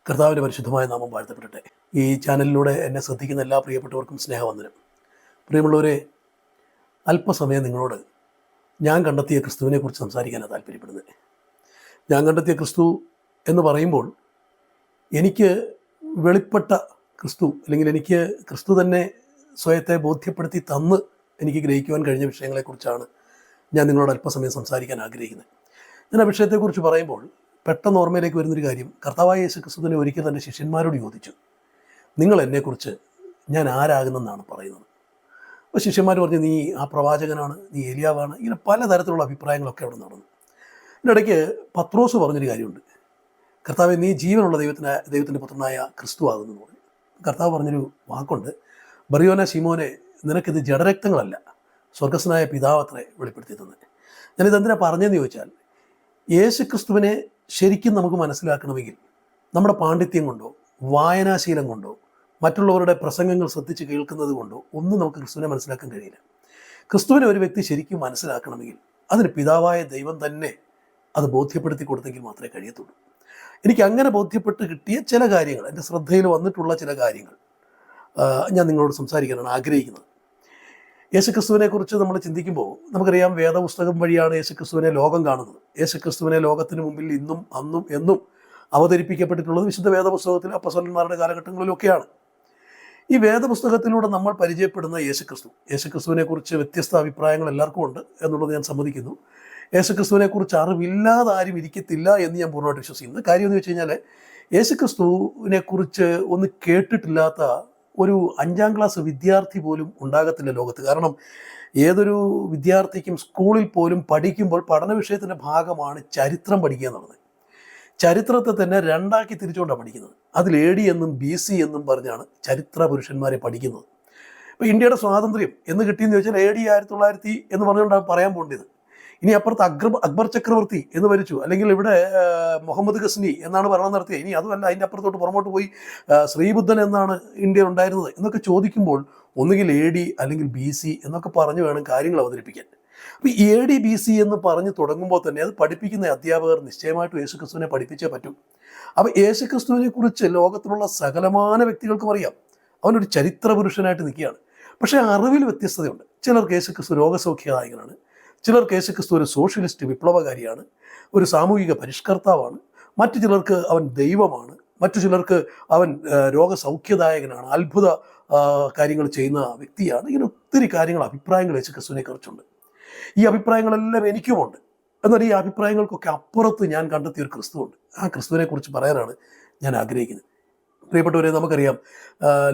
കർത്താവിൻ്റെ പരിശുദ്ധമായ നാമം വാഴ്ത്തപ്പെടട്ടെ. ഈ ചാനലിലൂടെ എന്നെ ശ്രദ്ധിക്കുന്ന എല്ലാ പ്രിയപ്പെട്ടവർക്കും സ്നേഹവന്ദനം. പ്രിയമുള്ളവരെ, അല്പസമയം നിങ്ങളോട് ഞാൻ കണ്ടെത്തിയ ക്രിസ്തുവിനെക്കുറിച്ച് സംസാരിക്കാനാണ് താല്പര്യപ്പെടുന്നത്. ഞാൻ കണ്ടെത്തിയ ക്രിസ്തു എന്ന് പറയുമ്പോൾ എനിക്ക് വെളിപ്പെട്ട ക്രിസ്തു, അല്ലെങ്കിൽ എനിക്ക് ക്രിസ്തു തന്നെ സ്വയത്തെ ബോധ്യപ്പെടുത്തി തന്ന് എനിക്ക് ഗ്രഹിക്കുവാൻ കഴിഞ്ഞ വിഷയങ്ങളെക്കുറിച്ചാണ് ഞാൻ നിങ്ങളോട് അല്പസമയം സംസാരിക്കാൻ ആഗ്രഹിക്കുന്നത്. ഞാൻ ആ വിഷയത്തെക്കുറിച്ച് പറയുമ്പോൾ പെട്ടെന്ന് ഓർമ്മയിലേക്ക് വരുന്നൊരു കാര്യം, കർത്താവായ യേശു ക്രിസ്തുവിനെ ഒരിക്കൽ തൻ്റെ ശിഷ്യന്മാരോട് ചോദിച്ചു, നിങ്ങൾ എന്നെക്കുറിച്ച് ഞാൻ ആരാകുന്നെന്നാണ് പറയുന്നത്. അപ്പോൾ ശിഷ്യന്മാർ പറഞ്ഞു, നീ ആ പ്രവാചകനാണ്, നീ ഏലിയാവാണ്. ഇങ്ങനെ പലതരത്തിലുള്ള അഭിപ്രായങ്ങളൊക്കെ അവിടെ നടന്നു. ഇതിനിടയ്ക്ക് പത്രോസ് പറഞ്ഞൊരു കാര്യമുണ്ട്, കർത്താവെ, നീ ജീവനുള്ള ദൈവത്തിൻ്റെ പുത്രനായ ക്രിസ്തു ആകുന്നു പറഞ്ഞു. കർത്താവ് പറഞ്ഞൊരു വാക്കുണ്ട്, ബറിയോന ശിമോനെ, നിനക്കിത് ജഡരക്തങ്ങളല്ല, സ്വർഗസ്വനായ പിതാവത്രേ വെളിപ്പെടുത്തി തന്നെ. ഞാനിതെന്തിനാണ് പറഞ്ഞതെന്ന് ചോദിച്ചാൽ, യേശു ക്രിസ്തുവിനെ ശരിക്കും നമുക്ക് മനസ്സിലാക്കണമെങ്കിൽ നമ്മുടെ പാണ്ഡിത്യം കൊണ്ടോ വായനാശീലം കൊണ്ടോ മറ്റുള്ളവരുടെ പ്രസംഗങ്ങൾ ശ്രദ്ധിച്ച് കേൾക്കുന്നത് കൊണ്ടോ ഒന്നും നമുക്ക് ക്രിസ്തുവിനെ മനസ്സിലാക്കാൻ കഴിയില്ല. ക്രിസ്തുവിനെ ഒരു വ്യക്തി ശരിക്കും മനസ്സിലാക്കണമെങ്കിൽ അതിന് പിതാവായ ദൈവം തന്നെ അത് ബോധ്യപ്പെടുത്തി കൊടുത്തെങ്കിൽ മാത്രമേ കഴിയത്തുള്ളൂ. എനിക്ക് അങ്ങനെ ബോധ്യപ്പെട്ട് കിട്ടിയ ചില കാര്യങ്ങൾ, എൻ്റെ ശ്രദ്ധയിൽ വന്നിട്ടുള്ള ചില കാര്യങ്ങൾ ഞാൻ നിങ്ങളോട് സംസാരിക്കാനാണ് ആഗ്രഹിക്കുന്നത്. യേശുക്രിസ്തുവിനെക്കുറിച്ച് നമ്മൾ ചിന്തിക്കുമ്പോൾ നമുക്കറിയാം, വേദപുസ്തകം വഴിയാണ് യേശുക്രിസ്തുവിനെ ലോകം കാണുന്നത്. യേശുക്രിസ്തുവിനെ ലോകത്തിന് മുമ്പിൽ ഇന്നും അന്നും എന്നും അവതരിപ്പിക്കപ്പെട്ടിട്ടുള്ളത് വിശുദ്ധ വേദപുസ്തകത്തിൽ അപ്പസ്വലന്മാരുടെ കാലഘട്ടങ്ങളിലൊക്കെയാണ്. ഈ വേദപുസ്തകത്തിലൂടെ നമ്മൾ പരിചയപ്പെടുന്ന യേശുക്രിസ്തുവിനെക്കുറിച്ച് വ്യത്യസ്ത അഭിപ്രായങ്ങൾ എല്ലാവർക്കും ഉണ്ട് എന്നുള്ളത് ഞാൻ സമ്മതിക്കുന്നു. യേശുക്രിസ്തുവിനെക്കുറിച്ച് അറിവില്ലാതെ ആരും ഇരിക്കത്തില്ല എന്ന് ഞാൻ പൂർണ്ണമായിട്ട് വിശ്വസിക്കുന്നു. കാര്യം എന്ന് വെച്ച് കഴിഞ്ഞാൽ, യേശുക്രിസ്തുവിനെക്കുറിച്ച് ഒന്ന് കേട്ടിട്ടില്ലാത്ത ഒരു 5ാം ക്ലാസ് വിദ്യാർത്ഥി പോലും ഉണ്ടാകത്തില്ല ലോകത്ത്. കാരണം ഏതൊരു വിദ്യാർത്ഥിക്കും സ്കൂളിൽ പോലും പഠിക്കുമ്പോൾ പഠന വിഷയത്തിൻ്റെ ഭാഗമാണ് ചരിത്രം പഠിക്കുക എന്നുള്ളത്. ചരിത്രത്തെ തന്നെ രണ്ടാക്കി തിരിച്ചുകൊണ്ടാണ് പഠിക്കുന്നത്. അതിൽ AD എന്നും BC എന്നും പറഞ്ഞാണ് ചരിത്ര പുരുഷന്മാരെ പഠിക്കുന്നത്. ഇപ്പോൾ ഇന്ത്യയുടെ സ്വാതന്ത്ര്യം എന്ന് കിട്ടിയെന്ന് ചോദിച്ചാൽ AD 1900 എന്ന് പറഞ്ഞുകൊണ്ടാണ് പറയാൻ പോകേണ്ടത്. ഇനി അപ്പുറത്ത് അക്ബർ ചക്രവർത്തി എന്ന് ഭരിച്ചു, അല്ലെങ്കിൽ ഇവിടെ മുഹമ്മദ് ഗസ്നി എന്നാണ് ഭരണം നടത്തിയത്. ഇനി അതുമല്ല, അതിൻ്റെ അപ്പുറത്തോട്ട് പുറമോട്ട് പോയി ശ്രീബുദ്ധൻ എന്നാണ് ഇന്ത്യയിൽ ഉണ്ടായിരുന്നത് എന്നൊക്കെ ചോദിക്കുമ്പോൾ ഒന്നുകിൽ AD അല്ലെങ്കിൽ BC എന്നൊക്കെ പറഞ്ഞു വേണം കാര്യങ്ങൾ അവതരിപ്പിക്കാൻ. അപ്പോൾ AD BC എന്ന് പറഞ്ഞ് തുടങ്ങുമ്പോൾ തന്നെ അത് പഠിപ്പിക്കുന്ന അധ്യാപകർ നിശ്ചയമായിട്ടും യേശുക്രിസ്തുവിനെ പഠിപ്പിച്ചേ പറ്റും. അപ്പോൾ യേശുക്രിസ്തുവിനെ കുറിച്ച് ലോകത്തിലുള്ള സകലമാന വ്യക്തികൾക്കും അറിയാം. അവനൊരു ചരിത്ര പുരുഷനായിട്ട് നിൽക്കുകയാണ്. പക്ഷേ അറിവിൽ വ്യത്യസ്തതയുണ്ട്. ചിലർക്ക് യേശുക്രിസ്തു രോഗസൗഖ്യദായകനാണ്, ചിലർക്ക് യേശുക്രിസ്തു ഒരു സോഷ്യലിസ്റ്റ് വിപ്ലവകാരിയാണ്, ഒരു സാമൂഹിക പരിഷ്കർത്താവാണ്, മറ്റു ചിലർക്ക് അവൻ ദൈവമാണ്, മറ്റു ചിലർക്ക് അവൻ രോഗസൗഖ്യദായകനാണ്, അത്ഭുത കാര്യങ്ങൾ ചെയ്യുന്ന വ്യക്തിയാണ്. ഇങ്ങനെ ഒത്തിരി കാര്യങ്ങൾ, അഭിപ്രായങ്ങൾ യേശുക്രിസ്തുവിനെ കുറിച്ചുണ്ട്. ഈ അഭിപ്രായങ്ങളെല്ലാം എനിക്കുമുണ്ട്. എന്നാൽ ഈ അഭിപ്രായങ്ങൾക്കൊക്കെ അപ്പുറത്ത് ഞാൻ കണ്ടെത്തിയ ഒരു ക്രിസ്തുവുണ്ട്. ആ ക്രിസ്തുവിനെ കുറിച്ച് പറയാനാണ് ഞാൻ ആഗ്രഹിക്കുന്നത്. പ്രിയപ്പെട്ടവരെ, നമുക്കറിയാം,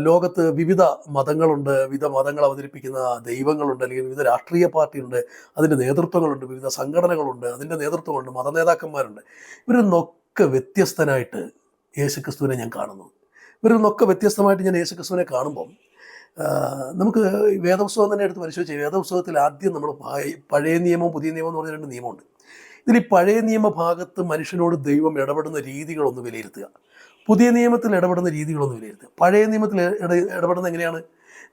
ലോകത്ത് വിവിധ മതങ്ങളുണ്ട്, വിവിധ മതങ്ങൾ അവതരിപ്പിക്കുന്ന ദൈവങ്ങളുണ്ട്, അല്ലെങ്കിൽ വിവിധ രാഷ്ട്രീയ പാർട്ടിയുണ്ട്, അതിൻ്റെ നേതൃത്വങ്ങളുണ്ട്, വിവിധ സംഘടനകളുണ്ട്, അതിൻ്റെ നേതൃത്വങ്ങളുണ്ട്, മതനേതാക്കന്മാരുണ്ട്. ഇവരിൽ നിന്നൊക്കെ വ്യത്യസ്തനായിട്ട് യേശുക്രിസ്തുവിനെ ഞാൻ കാണുന്നു. ഇവരിൽ നിന്നൊക്കെ വ്യത്യസ്തമായിട്ട് ഞാൻ യേശുക്രിസ്തുവിനെ കാണുമ്പം നമുക്ക് വേദപുസ്തകം തന്നെ എടുത്ത് പരിശോധിച്ച്, വേദപുസ്തകത്തിൽ ആദ്യം നമ്മൾ പഴയ നിയമവും പുതിയ നിയമം എന്ന് പറഞ്ഞ 2 നിയമമുണ്ട്. ഇതിൽ ഈ പഴയ നിയമ ഭാഗത്ത് മനുഷ്യനോട് ദൈവം ഇടപെടുന്ന രീതികളൊന്ന് വിലയിരുത്തുക, പുതിയ നിയമത്തിൽ ഇടപെടുന്ന രീതികളൊന്നും വിലയിരുത്തുക. പഴയ നിയമത്തിൽ ഇടപെടുന്ന എങ്ങനെയാണ്?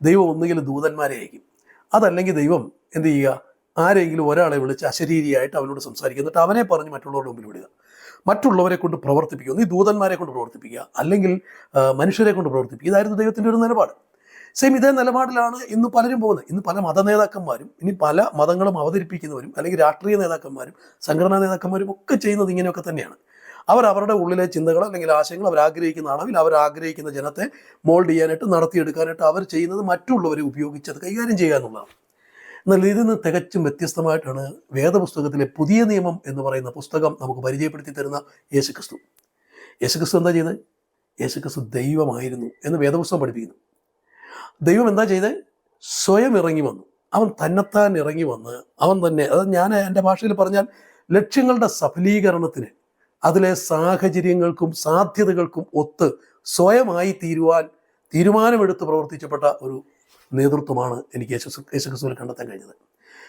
ദൈവം ഒന്നുകിൽ ദൂതന്മാരെ അയക്കും, അതല്ലെങ്കിൽ ദൈവം എന്ത് ചെയ്യുക, ആരെങ്കിലും ഒരാളെ വിളിച്ച് അശരീരിയായിട്ട് അവനോട് സംസാരിക്കുക, എന്നിട്ട് അവനെ പറഞ്ഞ് മറ്റുള്ളവരുടെ മുമ്പിൽ വിടുക, മറ്റുള്ളവരെ കൊണ്ട് പ്രവർത്തിപ്പിക്കുക. ഒന്നീ ദൂതന്മാരെ കൊണ്ട് പ്രവർത്തിപ്പിക്കുക, അല്ലെങ്കിൽ മനുഷ്യരെ കൊണ്ട് പ്രവർത്തിപ്പിക്കുക. ഇതായിരുന്നു ദൈവത്തിൻ്റെ ഒരു നിലപാട്. സെയിം ഇതേ നിലപാടിലാണ് ഇന്ന് പലരും പോകുന്നത്. ഇന്ന് പല മത നേതാക്കന്മാരും, ഇനി പല മതങ്ങളും അവതരിപ്പിക്കുന്നവരും, അല്ലെങ്കിൽ രാഷ്ട്രീയ നേതാക്കന്മാരും സംഘടനാ നേതാക്കന്മാരും ഒക്കെ ചെയ്യുന്നത് ഇങ്ങനെയൊക്കെ തന്നെയാണ്. അവരുടെ ഉള്ളിലെ ചിന്തകൾ അല്ലെങ്കിൽ ആശയങ്ങൾ അവരാഗ്രഹിക്കുന്ന അളവിൽ അവരാഗ്രഹിക്കുന്ന ജനത്തെ മോൾഡ് ചെയ്യാനായിട്ട്, നടത്തിയെടുക്കാനായിട്ട് അവർ ചെയ്യുന്നത് മറ്റുള്ളവരെ ഉപയോഗിച്ചത് കൈകാര്യം ചെയ്യുക എന്നുള്ളതാണ്. എന്നാൽ ഇതിൽ നിന്ന് തികച്ചും വ്യത്യസ്തമായിട്ടാണ് വേദപുസ്തകത്തിലെ പുതിയ നിയമം എന്ന് പറയുന്ന പുസ്തകം നമുക്ക് പരിചയപ്പെടുത്തി തരുന്ന യേശുക്രിസ്തു. യേശുക്രിസ്തു എന്താ ചെയ്തത്? യേശുക്രിസ്തു ദൈവമായിരുന്നു എന്ന് വേദപുസ്തകം പഠിപ്പിക്കുന്നു. ദൈവം എന്താ ചെയ്തത്? സ്വയം ഇറങ്ങി വന്നു. അവൻ തന്നെത്താൻ ഇറങ്ങി വന്ന് അവൻ തന്നെ, അത് ഞാൻ എൻ്റെ ഭാഷയിൽ പറഞ്ഞാൽ, ലക്ഷ്യങ്ങളുടെ സഫലീകരണത്തിന് അതിലെ സാഹചര്യങ്ങൾക്കും സാധ്യതകൾക്കും ഒത്ത് സ്വയമായി തീരുവാൻ തീരുമാനമെടുത്ത് പ്രവർത്തിച്ചപ്പെട്ട ഒരു നേതൃത്വമാണ് എനിക്ക് യേശുക്രിസ്തുവിൽ കണ്ടെത്താൻ കഴിഞ്ഞത്.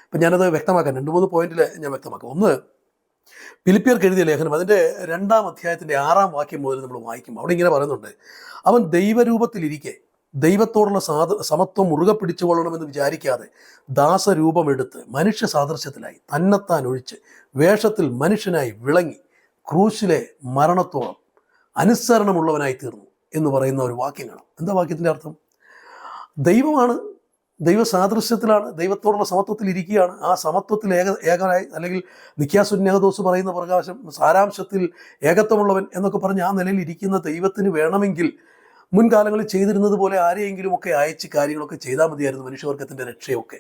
അപ്പം ഞാനത് വ്യക്തമാക്കാൻ 2-3 പോയിന്റിൽ ഞാൻ വ്യക്തമാക്കാം. ഒന്ന്, ഫിലിപ്പിയർക്ക് എഴുതിയ ലേഖനം അതിൻ്റെ 2-ാം അധ്യായത്തിൻ്റെ 6-ാം വാക്യം മുതൽ നമ്മൾ വായിക്കും. അവിടെ ഇങ്ങനെ പറയുന്നുണ്ട്, അവൻ ദൈവരൂപത്തിലിരിക്കെ ദൈവത്തോടുള്ള സമത്വം മുറുകെ പിടിച്ചുകൊള്ളണമെന്ന് വിചാരിക്കാതെ ദാസരൂപമെടുത്ത് മനുഷ്യ സാദൃശ്യത്തിലായി തന്നെത്താൻ ഒഴിച്ച് വേഷത്തിൽ മനുഷ്യനായി വിളങ്ങി ക്രൂശിലെ മരണത്തോളം അനുസരണമുള്ളവനായി തീർന്നു എന്ന് പറയുന്ന ഒരു വാക്യം കാണാം. എന്താ വാക്യത്തിൻ്റെ അർത്ഥം? ദൈവമാണ്, ദൈവ സാദൃശ്യത്തിലാണ്, ദൈവത്തോടുള്ള സമത്വത്തിൽ ഇരിക്കുകയാണ്. ആ സമത്വത്തിൽ ഏകനായി, അല്ലെങ്കിൽ നിക്യാസുന്യാദോസ് പറയുന്ന പ്രകാശം സാരാംശത്തിൽ ഏകത്വമുള്ളവൻ എന്നൊക്കെ പറഞ്ഞ് ആ നിലയിൽ ഇരിക്കുന്ന ദൈവത്തിന് വേണമെങ്കിൽ മുൻകാലങ്ങളിൽ ചെയ്തിരുന്നത് പോലെ ആരെയെങ്കിലും ഒക്കെ അയച്ച് കാര്യങ്ങളൊക്കെ ചെയ്താൽ മതിയായിരുന്നു മനുഷ്യവർഗത്തിൻ്റെ രക്ഷയൊക്കെ.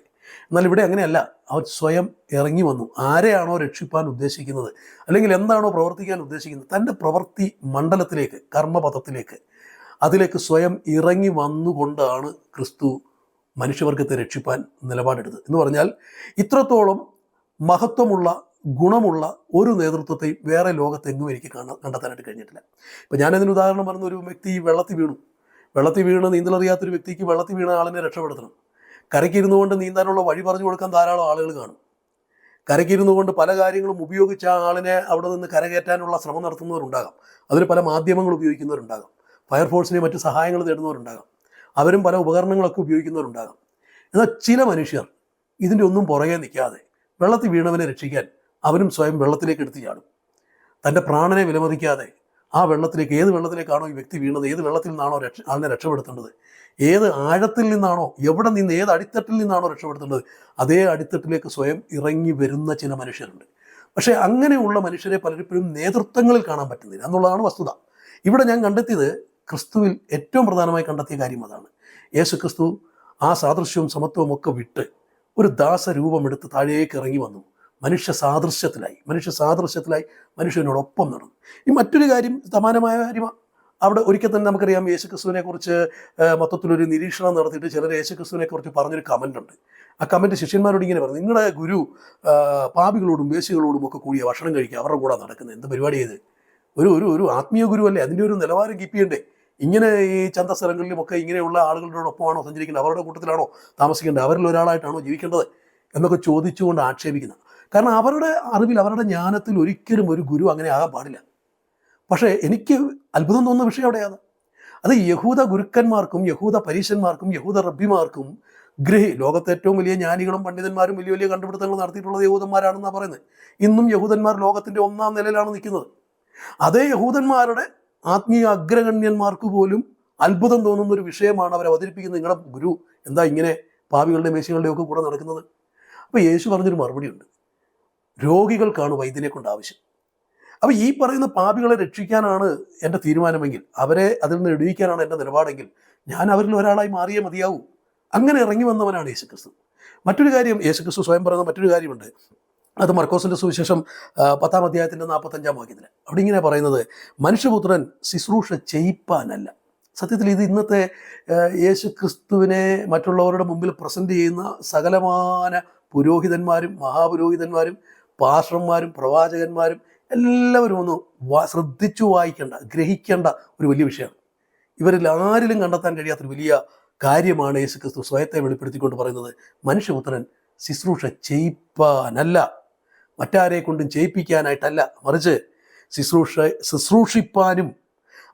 എന്നാൽ ഇവിടെ അങ്ങനെയല്ല. അവൻ സ്വയം ഇറങ്ങി വന്നു. ആരെയാണോ രക്ഷിപ്പാൻ ഉദ്ദേശിക്കുന്നത്, അല്ലെങ്കിൽ എന്താണോ പ്രവർത്തിക്കാൻ ഉദ്ദേശിക്കുന്നത്, തൻ്റെ പ്രവൃത്തി മണ്ഡലത്തിലേക്ക്, കർമ്മപഥത്തിലേക്ക്, അതിലേക്ക് സ്വയം ഇറങ്ങി വന്നുകൊണ്ടാണ് ക്രിസ്തു മനുഷ്യവർഗത്തെ രക്ഷിപ്പാൻ നിലപാടെടുത്തത്. എന്ന് പറഞ്ഞാൽ ഇത്രത്തോളം മഹത്വമുള്ള, ഗുണമുള്ള ഒരു നേതൃത്വത്തെയും വേറെ ലോകത്തെങ്ങും എനിക്ക് കണ്ടെത്താനായിട്ട് കഴിഞ്ഞിട്ടില്ല. ഇപ്പം ഞാനതിന് ഉദാഹരണം പറഞ്ഞ, ഒരു വ്യക്തി വെള്ളത്തിൽ വീണ് നീന്തലറിയാത്തൊരു വ്യക്തിക്ക് വെള്ളത്തിൽ വീണ ആളിനെ രക്ഷപ്പെടുത്തണം. കരയ്ക്കിരുന്നു കൊണ്ട് നീന്താനുള്ള വഴി പറഞ്ഞു കൊടുക്കാൻ ധാരാളം ആളുകൾ കാണും. കരയ്ക്കിരുന്നു കൊണ്ട് പല കാര്യങ്ങളും ഉപയോഗിച്ച് ആ ആളിനെ അവിടെ നിന്ന് കരകയറ്റാനുള്ള ശ്രമം നടത്തുന്നവരുണ്ടാകാം. അതിന് പല മാധ്യമങ്ങൾ ഉപയോഗിക്കുന്നവരുണ്ടാകാം. ഫയർഫോഴ്സിനെ മറ്റ് സഹായങ്ങൾ തേടുന്നവരുണ്ടാകാം. അവരും പല ഉപകരണങ്ങളൊക്കെ ഉപയോഗിക്കുന്നവരുണ്ടാകാം. എന്നാൽ ചില മനുഷ്യർ ഇതിൻ്റെ ഒന്നും പുറകെ നിൽക്കാതെ വെള്ളത്തിൽ വീണവനെ രക്ഷിക്കാൻ അവനും സ്വയം വെള്ളത്തിലേക്ക് എടുത്ത് ചാടും. തൻ്റെ പ്രാണനെ വിലമതിക്കാതെ ആ വെള്ളത്തിലേക്ക്, ഏത് വെള്ളത്തിലേക്കാണോ ഈ വ്യക്തി വീണത്, ഏത് വെള്ളത്തിൽ നിന്നാണോ ആളിനെ രക്ഷപ്പെടുത്തേണ്ടത്, ഏത് ആഴത്തിൽ നിന്നാണോ, എവിടെ നിന്ന്, ഏത് അടിത്തട്ടിൽ നിന്നാണോ രക്ഷപ്പെടുത്തേണ്ടത്, അതേ അടിത്തട്ടിലേക്ക് സ്വയം ഇറങ്ങി വരുന്ന ചില മനുഷ്യരുണ്ട്. പക്ഷേ അങ്ങനെയുള്ള മനുഷ്യരെ പലപ്പോഴും നേതൃത്വങ്ങളിൽ കാണാൻ പറ്റുന്നില്ല എന്നുള്ളതാണ് വസ്തുത. ഇവിടെ ഞാൻ കണ്ടെത്തിയത്, ക്രിസ്തുവിൽ ഏറ്റവും പ്രധാനമായി കണ്ടെത്തിയ കാര്യം അതാണ്. യേശു ക്രിസ്തു ആ സാദൃശ്യവും സമത്വവും ഒക്കെ വിട്ട് ഒരു ദാസരൂപമെടുത്ത് താഴേക്ക് ഇറങ്ങി വന്നു. മനുഷ്യ സാദൃശ്യത്തിലായി മനുഷ്യനോടൊപ്പം നടന്നു. ഈ മറ്റൊരു കാര്യം, സമാനമായ കാര്യമാണ്. അവിടെ ഒരിക്കൽ തന്നെ നമുക്കറിയാം, യേശുക്രിസ്തുവിനെ കുറിച്ച് മൊത്തത്തിലൊരു നിരീക്ഷണം നടത്തിയിട്ട് ചിലർ യേശുക്രിസ്തുവിനെ കുറിച്ച് പറഞ്ഞൊരു കമൻ്റുണ്ട്. ആ കമൻറ്റ് ശിഷ്യന്മാരോട് ഇങ്ങനെ പറഞ്ഞു: നിങ്ങളുടെ ഗുരു പാപികളോടും വേശ്യകളോടും ഒക്കെ കൂടിയ ഭക്ഷണം കഴിക്കുക, അവരുടെ കൂടെ നടക്കുന്നത് എന്ത് പരിപാടി ചെയ്ത്? ഒരു ആത്മീയ ഗുരുവല്ലേ, അതിൻ്റെ ഒരു നിലവാരം കീപ്പ് ചെയ്യണ്ടേ? ഇങ്ങനെ ഈ ചന്തസ്ഥലങ്ങളിലുമൊക്കെ ഇങ്ങനെയുള്ള ആളുകളോടൊപ്പമാണോ സഞ്ചരിക്കേണ്ടത്? അവരുടെ കൂട്ടത്തിലാണോ താമസിക്കേണ്ടത്? അവരിൽ ഒരാളായിട്ടാണോ ജീവിക്കേണ്ടത് എന്നൊക്കെ ചോദിച്ചുകൊണ്ട് ആക്ഷേപിക്കുന്നത്. കാരണം അവരുടെ അറിവിൽ, അവരുടെ ജ്ഞാനത്തിൽ ഒരിക്കലും ഒരു ഗുരു അങ്ങനെ ആകാൻ പാടില്ല. പക്ഷേ എനിക്ക് അത്ഭുതം തോന്നുന്ന വിഷയം അവിടെയാണ്. അത് യഹൂദ ഗുരുക്കന്മാർക്കും യഹൂദ പരീശന്മാർക്കും യഹൂദ റബ്ബിമാർക്കും ലോകത്തെ ഏറ്റവും വലിയ ജ്ഞാനികളും പണ്ഡിതന്മാരും വലിയ വലിയ കണ്ടുപിടുത്തങ്ങൾ നടത്തിയിട്ടുള്ളത് യഹൂദന്മാരാണെന്നാണ് പറയുന്നത്. ഇന്നും യഹൂദന്മാർ ലോകത്തിൻ്റെ ഒന്നാം നിലയിലാണ് നിൽക്കുന്നത്. അതേ യഹൂദന്മാരുടെ ആത്മീയ അഗ്രഗണ്യന്മാർക്ക് പോലും അത്ഭുതം തോന്നുന്ന ഒരു വിഷയമാണ് അവർ അവതരിപ്പിക്കുന്നത്. നിങ്ങളുടെ ഗുരു എന്താ ഇങ്ങനെ പാപികളുടെ മേശകളുടെയും ഒക്കെ കൂടെ നടക്കുന്നത്? അപ്പോൾ യേശു പറഞ്ഞൊരു മറുപടിയുണ്ട്: രോഗികൾക്കാണ് വൈദ്യനെ കൊണ്ട് ആവശ്യം. അപ്പോൾ ഈ പറയുന്ന പാപികളെ രക്ഷിക്കാനാണ് എൻ്റെ തീരുമാനമെങ്കിൽ, അവരെ അതിൽ നിന്ന് ഇടിയിക്കാനാണ് എൻ്റെ നിലപാടെങ്കിൽ, ഞാൻ അവരിൽ ഒരാളായി മാറിയേ മതിയാവൂ. അങ്ങനെ ഇറങ്ങി വന്നവനാണ് യേശുക്രിസ്തു. മറ്റൊരു കാര്യം, യേശുക്രിസ്തു സ്വയം പറയുന്ന മറ്റൊരു കാര്യമുണ്ട്. അത് മർക്കോസിൻ്റെ സുവിശേഷം 10-ാം അധ്യായത്തിൻ്റെ 45-ാം വാക്യത്തിൽ അവിടെ ഇങ്ങനെ പറയുന്നത്: മനുഷ്യപുത്രൻ ശുശ്രൂഷ ചെയ്യിപ്പാനല്ല. സത്യത്തിൽ ഇത് ഇന്നത്തെ യേശുക്രിസ്തുവിനെ മറ്റുള്ളവരുടെ മുമ്പിൽ പ്രസൻറ്റ് ചെയ്യുന്ന സകലമാന പുരോഹിതന്മാരും മഹാപുരോഹിതന്മാരും പാസ്റ്റർമാരും പ്രവാചകന്മാരും എല്ലാവരും ഒന്ന് ശ്രദ്ധിച്ചു വായിക്കേണ്ട, ഗ്രഹിക്കേണ്ട ഒരു വലിയ വിഷയമാണ്. ഇവരിൽ ആരിലും കണ്ടെത്താൻ കഴിയാത്തൊരു വലിയ കാര്യമാണ് യേശുക്രിസ്തു സ്വയത്തെ വെളിപ്പെടുത്തിക്കൊണ്ട് പറയുന്നത്: മനുഷ്യപുത്രൻ ശുശ്രൂഷ ചെയ്യിപ്പാനല്ല, മറ്റാരെ കൊണ്ടും ചെയ്യിപ്പിക്കാനായിട്ടല്ല, മറിച്ച് ശുശ്രൂഷിപ്പാനും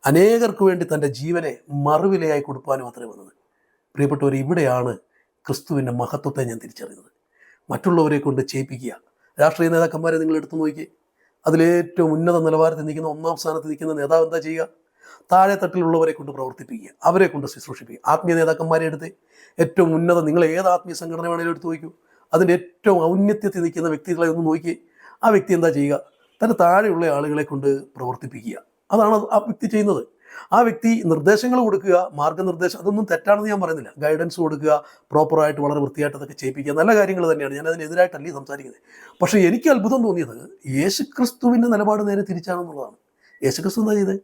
അനേകർക്ക് വേണ്ടി തൻ്റെ ജീവനെ മറുവിലയായി കൊടുപ്പാനും അത്രേ വന്നത്. പ്രിയപ്പെട്ടവർ, ഇവിടെയാണ് ക്രിസ്തുവിൻ്റെ മഹത്വത്തെ ഞാൻ തിരിച്ചറിയുന്നത്. മറ്റുള്ളവരെ കൊണ്ട് ചെയ്യിപ്പിക്കുക. രാഷ്ട്രീയ നേതാക്കന്മാരെ നിങ്ങൾ എടുത്തു നോക്കി, അതിലേറ്റവും ഉന്നത നിലവാരത്തിൽ നിൽക്കുന്ന, ഒന്നാം സ്ഥാനത്ത് നിൽക്കുന്ന നേതാവ് എന്താ ചെയ്യുക? താഴെ തട്ടിലുള്ളവരെ കൊണ്ട് പ്രവർത്തിപ്പിക്കുക, അവരെ കൊണ്ട് ശുശ്രൂഷിപ്പിക്കുക. ആത്മീയ നേതാക്കന്മാരെ എടുത്ത് ഏറ്റവും ഉന്നത, നിങ്ങൾ ഏത് ആത്മീയ സംഘടന വേണമെങ്കിലും എടുത്ത് നോക്കൂ, അതിൻ്റെ ഏറ്റവും ഔന്നത്യത്തിൽ നിൽക്കുന്ന വ്യക്തികളെ ഒന്ന് നോക്കി, ആ വ്യക്തി എന്താ ചെയ്യുക? തൻ്റെ താഴെയുള്ള ആളുകളെ കൊണ്ട് പ്രവർത്തിപ്പിക്കുക. അതാണ് ആ വ്യക്തി ചെയ്യുന്നത്. ആ വ്യക്തി നിർദ്ദേശങ്ങൾ കൊടുക്കുക, മാർഗ്ഗനിർദ്ദേശം, അതൊന്നും തെറ്റാണെന്ന് ഞാൻ പറയുന്നില്ല. ഗൈഡൻസ് കൊടുക്കുക, പ്രോപ്പറായിട്ട് വളരെ വൃത്തിയായിട്ട് അതൊക്കെ ചെയ്യിപ്പിക്കുക, നല്ല കാര്യങ്ങൾ തന്നെയാണ്. ഞാൻ അതിനെതിരായിട്ടല്ലേ സംസാരിക്കുന്നത്. പക്ഷേ എനിക്ക് അത്ഭുതം തോന്നിയത് യേശുക്രിസ്തുവിൻ്റെ നിലപാട് നേരെ തിരിച്ചാണെന്നുള്ളതാണ്. യേശുക്രിസ്തു എന്താ ചെയ്തത്?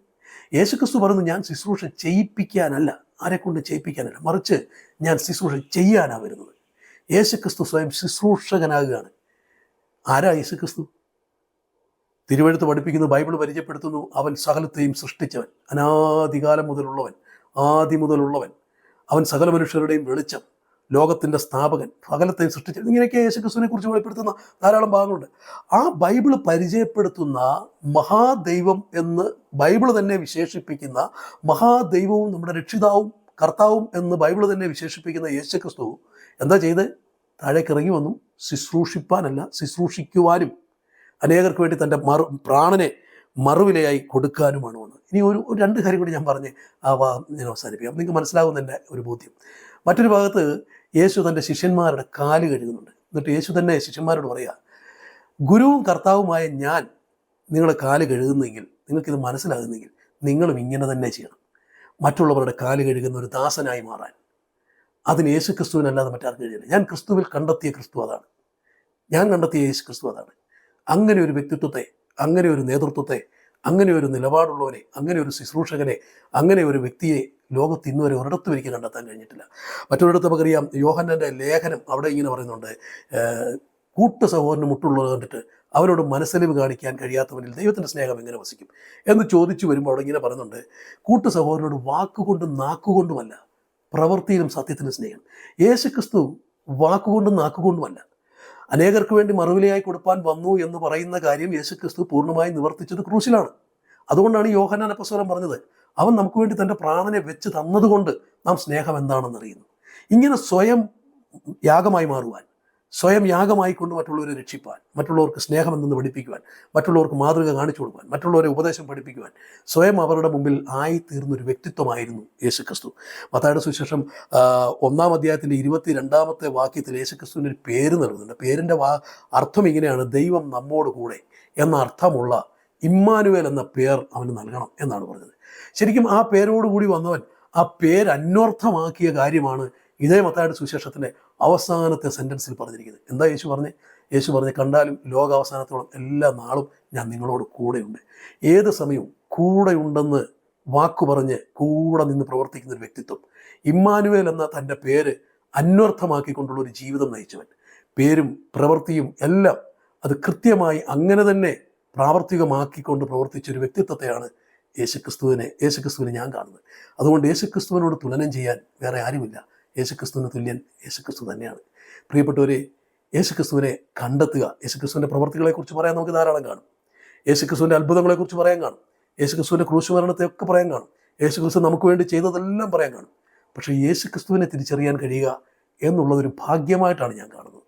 യേശുക്രിസ്തു പറയുന്നു: ഞാൻ ശുശ്രൂഷ ചെയ്യിപ്പിക്കാനല്ല, ആരെക്കൊണ്ട് ചെയ്യിപ്പിക്കാനല്ല, മറിച്ച് ഞാൻ ശുശ്രൂഷ ചെയ്യാനാണ് വരുന്നത്. യേശുക്രിസ്തു സ്വയം ശുശ്രൂഷകനാകുകയാണ്. ആരാ യേശുക്രിസ്തു? തിരുവെഴുത്ത് പഠിപ്പിക്കുന്നു, ബൈബിൾ പരിചയപ്പെടുത്തുന്നു: അവൻ സകലത്തെയും സൃഷ്ടിച്ചവൻ, അനാദികാലം മുതലുള്ളവൻ, ആദി മുതലുള്ളവൻ, അവൻ സകല മനുഷ്യരുടെയും വെളിച്ചം, ലോകത്തിൻ്റെ സ്ഥാപകൻ, സകലത്തെയും സൃഷ്ടിച്ചവൻ. ഇങ്ങനെയൊക്കെ യേശുക്രിസ്തുവിനെ കുറിച്ച് വെളിപ്പെടുത്തുന്ന ധാരാളം ഭാഗങ്ങളുണ്ട്. ആ ബൈബിൾ പരിചയപ്പെടുത്തുന്ന മഹാദൈവം എന്ന് ബൈബിൾ തന്നെ വിശേഷിപ്പിക്കുന്ന, മഹാദൈവവും നമ്മുടെ രക്ഷിതാവും കർത്താവും എന്ന് ബൈബിൾ തന്നെ വിശേഷിപ്പിക്കുന്ന യേശുക്രിസ്തു എന്താ ചെയ്ത്? താഴേക്ക് ഇറങ്ങി വന്നു. ശുശ്രൂഷിപ്പാനല്ല, ശുശ്രൂഷിക്കുവാനും, അനേകർക്ക് വേണ്ടി തൻ്റെ പ്രാണനെ മറുവിലയായി കൊടുക്കാനുമാണ് വന്നത്. ഇനി ഒരു രണ്ട് കാര്യം കൂടി ഞാൻ പറഞ്ഞ് ഞാൻ അവസാനിപ്പിക്കാം. നിങ്ങൾക്ക് മനസ്സിലാകുന്നതിൻ്റെ ഒരു ബോധ്യം. മറ്റൊരു ഭാഗത്ത് യേശു തൻ്റെ ശിഷ്യന്മാരുടെ കാല് കഴുകുന്നുണ്ട്. എന്നിട്ട് യേശു തന്നെ ശിഷ്യന്മാരോട് പറയുക, ഗുരുവും കർത്താവുമായ ഞാൻ നിങ്ങളെ കാല് കഴുകുന്നെങ്കിൽ, നിങ്ങൾക്കിത് മനസ്സിലാകുന്നെങ്കിൽ നിങ്ങളും ഇങ്ങനെ തന്നെ ചെയ്യണം. മറ്റുള്ളവരുടെ കാല് കഴുകുന്ന ഒരു ദാസനായി മാറാൻ. അതിന് യേശു ക്രിസ്തുവിനല്ലാതെ മറ്റാർക്കും കഴിയില്ല. ഞാൻ ക്രിസ്തുവിൽ കണ്ടെത്തിയ ക്രിസ്തു അതാണ്. ഞാൻ കണ്ടെത്തിയ യേശു ക്രിസ്തു അതാണ്. അങ്ങനെ ഒരു വ്യക്തിത്വത്തെ, അങ്ങനെ ഒരു നേതൃത്വത്തെ, അങ്ങനെ ഒരു നിലപാടുള്ളവനെ, അങ്ങനെ ഒരു ശുശ്രൂഷകനെ, അങ്ങനെ ഒരു വ്യക്തിയെ ലോകത്ത് ഇന്നുവരെ ഒരിടത്തും എനിക്ക് കണ്ടെത്താൻ കഴിഞ്ഞിട്ടില്ല. മറ്റൊരിടത്ത് നമുക്കറിയാം, യോഹന്നാൻ്റെ ലേഖനം അവിടെ ഇങ്ങനെ പറയുന്നുണ്ട്, കൂട്ടു സഹോദരന് മുട്ടുള്ളത് കണ്ടിട്ട് അവനോട് മനസ്സലിവ് കാണിക്കാൻ കഴിയാത്തവനിൽ ദൈവത്തിൻ്റെ സ്നേഹം എങ്ങനെ വസിക്കും എന്ന് ചോദിച്ചു വരുമ്പോൾ അവിടെ ഇങ്ങനെ പറയുന്നുണ്ട്, കൂട്ടു സഹോദരനോട് വാക്കുകൊണ്ടും നാക്കുകൊണ്ടുമല്ല, പ്രവൃത്തിയിലും സത്യത്തിലും സ്നേഹം. യേശു ക്രിസ്തു വാക്കുകൊണ്ടും നാക്കുകൊണ്ടുമല്ല, അനേകർക്ക് വേണ്ടി മറുവിലയായി കൊടുപ്പാൻ വന്നു എന്ന് പറയുന്ന കാര്യം യേശു ക്രിസ്തു പൂർണ്ണമായി നിവർത്തിച്ചത് ക്രൂശിലാണ്. അതുകൊണ്ടാണ് യോഹന്നാൻ അപ്പോസ്തലൻ പറഞ്ഞത്, അവൻ നമുക്ക് വേണ്ടി തൻ്റെ പ്രാണനെ വെച്ച് തന്നതുകൊണ്ട് നാം സ്നേഹം എന്താണെന്ന് അറിയുന്നു. ഇങ്ങനെ സ്വയം യാഗമായി മാറുവാൻ, സ്വയം യാഗമായിക്കൊണ്ട് മറ്റുള്ളവരെ രക്ഷിപ്പാൻ, മറ്റുള്ളവർക്ക് സ്നേഹം എന്തെന്ന് പഠിപ്പിക്കുവാൻ, മറ്റുള്ളവർക്ക് മാതൃക കാണിച്ചു കൊടുക്കുവാൻ, മറ്റുള്ളവരെ ഉപദേശം പഠിപ്പിക്കുവാൻ സ്വയം അവരുടെ മുമ്പിൽ ആയിത്തീർന്നൊരു വ്യക്തിത്വമായിരുന്നു യേശുക്രിസ്തു. മത്തായിയുടെ സുവിശേഷം 1-ാം അധ്യായത്തിൻ്റെ 22-ാമത്തെ വാക്യത്തിൽ യേശുക്രിസ്തുവിന് ഒരു പേര് നൽകുന്നുണ്ട്. പേരിൻ്റെ അർത്ഥം ഇങ്ങനെയാണ്, ദൈവം നമ്മോട് കൂടെ എന്ന അർത്ഥമുള്ള ഇമ്മാനുവേൽ എന്ന പേർ അവന് നൽകണം എന്നാണ് പറഞ്ഞത്. ശരിക്കും ആ പേരോടുകൂടി വന്നവൻ ആ പേര് അന്വർത്ഥമാക്കിയ കാര്യമാണ് ഇതേ മത്തായിയുടെ സുവിശേഷത്തിൻ്റെ അവസാനത്തെ സെൻറ്റൻസിൽ പറഞ്ഞിരിക്കുന്നത്. എന്താ യേശു പറഞ്ഞ്? യേശു പറഞ്ഞ്, കണ്ടാലും ലോകാവസാനത്തോളം എല്ലാ നാളും ഞാൻ നിങ്ങളോട് കൂടെയുണ്ട്. ഏത് സമയവും കൂടെയുണ്ടെന്ന് വാക്കു പറഞ്ഞ് കൂടെ നിന്ന് പ്രവർത്തിക്കുന്ന ഒരു വ്യക്തിത്വം. ഇമ്മാനുവേൽ എന്ന തൻ്റെ പേര് അന്വർത്ഥമാക്കിക്കൊണ്ടുള്ള ഒരു ജീവിതം നയിച്ചവൻ. പേരും പ്രവൃത്തിയും എല്ലാം അത് കൃത്യമായി അങ്ങനെ തന്നെ പ്രാവർത്തികമാക്കിക്കൊണ്ട് പ്രവർത്തിച്ചൊരു വ്യക്തിത്വത്തെയാണ് യേശുക്രിസ്തുവിനെ ഞാൻ കാണുന്നത്. അതുകൊണ്ട് യേശുക്രിസ്തുവിനോട് തുലനം ചെയ്യാൻ വേറെ ആരുമില്ല. യേശുക്രിസ്തുവിന് തുല്യൻ യേശുക്രിസ്തു തന്നെയാണ്. പ്രിയപ്പെട്ടവരെ, യേശുക്രിസ്തുവിനെ കണ്ടെത്തുക. യേശുക്രിസ്തുവിൻ്റെ പ്രവർത്തികളെക്കുറിച്ച് പറയാൻ നമുക്ക് ധാരാളം കാണും. യേശുക്രിസ്തുവിൻ്റെ അത്ഭുതങ്ങളെക്കുറിച്ച് പറയാൻ കാണും. യേശുക്രിസ്തുവിൻ്റെ ക്രൂശുമരണത്തെയൊക്കെ പറയാൻ കാണും. യേശുക്രിസ്തു നമുക്ക് വേണ്ടി ചെയ്തതെല്ലാം പറയാൻ കാണും. പക്ഷേ യേശുക്രിസ്തുവിനെ തിരിച്ചറിയാൻ കഴിയുക എന്നുള്ളതൊരു ഭാഗ്യമായിട്ടാണ് ഞാൻ കാണുന്നത്.